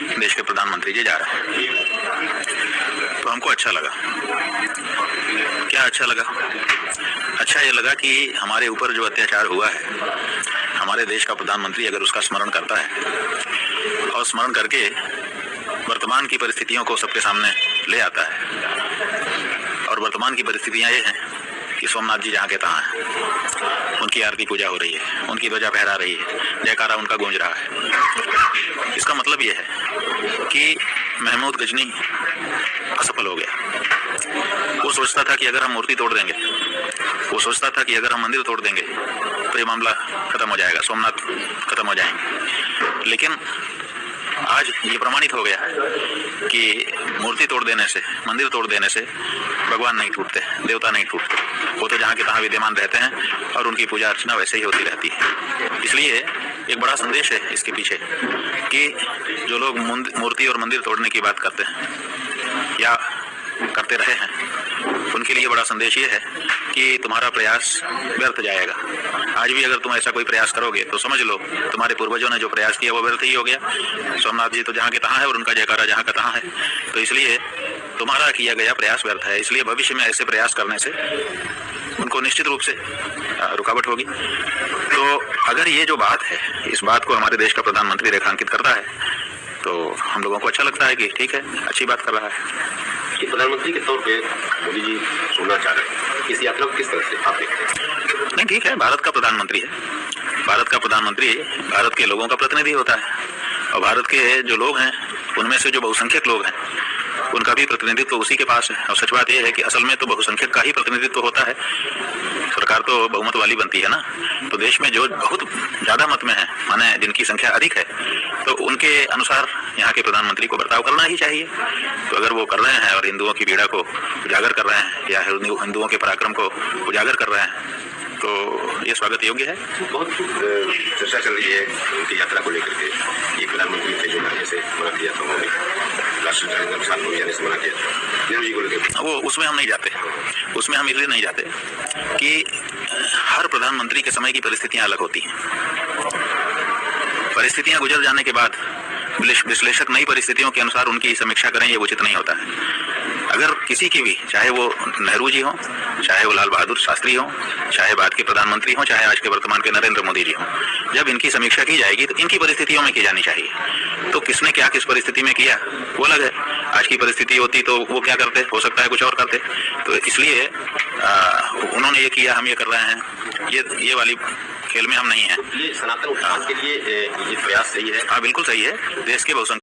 देश के प्रधानमंत्री जी जा रहे हैं, तो हमको अच्छा लगा। क्या अच्छा लगा? अच्छा ये लगा कि हमारे ऊपर जो अत्याचार हुआ है, हमारे देश का प्रधानमंत्री अगर उसका स्मरण करता है और स्मरण करके वर्तमान की परिस्थितियों को सबके सामने ले आता है, और वर्तमान की परिस्थितियां ये हैं कि सोमनाथ जी जहाँ के तहाँ हैं, उनकी आरती पूजा हो रही है, उनकी ध्वजा फहरा रही है, जयकारा उनका गूंज रहा है। इसका मतलब ये है कि महमूद गजनी असफल हो गया। वो सोचता था कि अगर हम मूर्ति तोड़ देंगे, वो सोचता था कि अगर हम मंदिर तोड़ देंगे तो ये मामला खत्म हो जाएगा, सोमनाथ खत्म हो जाएंगे। लेकिन आज ये प्रमाणित हो गया कि मूर्ति तोड़ देने से, मंदिर तोड़ देने से भगवान नहीं टूटते, देवता नहीं टूटते। वो तो जहाँ के तहाँ विद्यमान रहते हैं और उनकी पूजा अर्चना वैसे ही होती रहती है। इसलिए एक बड़ा संदेश है इसके पीछे कि जो लोग मूर्ति और मंदिर तोड़ने की बात करते हैं या करते रहे हैं, उनके लिए बड़ा संदेश ये है कि तुम्हारा प्रयास व्यर्थ जाएगा। आज भी अगर तुम ऐसा कोई प्रयास करोगे तो समझ लो तुम्हारे पूर्वजों ने जो प्रयास किया वो व्यर्थ ही हो गया। सोमनाथ जी तो जहाँ के तहाँ है और उनका जयकारा जहाँ का तहाँ है, तो इसलिए तुम्हारा किया गया प्रयास व्यर्थ है। इसलिए भविष्य में ऐसे प्रयास करने से उनको निश्चित रूप से रुकावट होगी। तो अगर ये जो बात है, इस बात को हमारे देश का प्रधानमंत्री रेखांकित करता है तो हम लोगों को अच्छा लगता है कि ठीक है, अच्छी बात कर रहा है। प्रधानमंत्री के तौर पे मोदी जी सुनना चाह रहे हैं, इस यात्रा को किस तरह से आप देखते हैं? नहीं, ठीक है, भारत का प्रधानमंत्री है। भारत का प्रधानमंत्री भारत के लोगों का प्रतिनिधि होता है, और भारत के जो लोग हैं उनमें से जो बहुसंख्यक लोग हैं उनका भी प्रतिनिधित्व उसी के पास है। और सच बात यह है कि असल में तो बहुसंख्यक का ही प्रतिनिधित्व होता है, सरकार तो बहुमत वाली बनती है ना। तो देश में जो बहुत ज्यादा मत में है, माने जिनकी संख्या अधिक है, तो उनके अनुसार यहाँ के प्रधानमंत्री को बर्ताव करना ही चाहिए। तो अगर वो कर रहे हैं और हिंदुओं की पीड़ा को उजागर कर रहे हैं या हिंदुओं के पराक्रम को उजागर कर रहे हैं, तो ये स्वागत योग्य है। बहुत चर्चा चल रही है उनकी यात्रा को लेकर के, ये प्रधानमंत्री थे जो जाने से मना किया था, उन्होंने राष्ट्रपति साथ में जाने से मना किया था, नेहरू जी को लेकर। वो उसमें हम नहीं जाते, उसमें हम इसलिए नहीं जाते कि हर प्रधानमंत्री के समय की परिस्थितियां अलग होती हैं। परिस्थितियां गुजर जाने के बाद विश्लेषक नई परिस्थितियों के अनुसार उनकी समीक्षा करें, ये उचित नहीं होता है। अगर किसी की भी, चाहे वो नेहरू जी हो, चाहे वो लाल बहादुर शास्त्री हो, चाहे बाद के प्रधानमंत्री हो, चाहे आज के वर्तमान के नरेंद्र मोदी जी हो, जब इनकी समीक्षा की जाएगी तो इनकी परिस्थितियों में की जानी चाहिए। तो किसने क्या किस परिस्थिति में किया वो अलग है। आज की परिस्थिति होती तो वो क्या करते, हो सकता है कुछ और करते। तो इसलिए उन्होंने ये किया, हम ये कर रहे हैं, ये वाली खेल में हम नहीं है। ये सनातन उत्थान के लिए ये प्रयास सही है? हाँ, बिल्कुल सही है। देश के बहुसंख्यक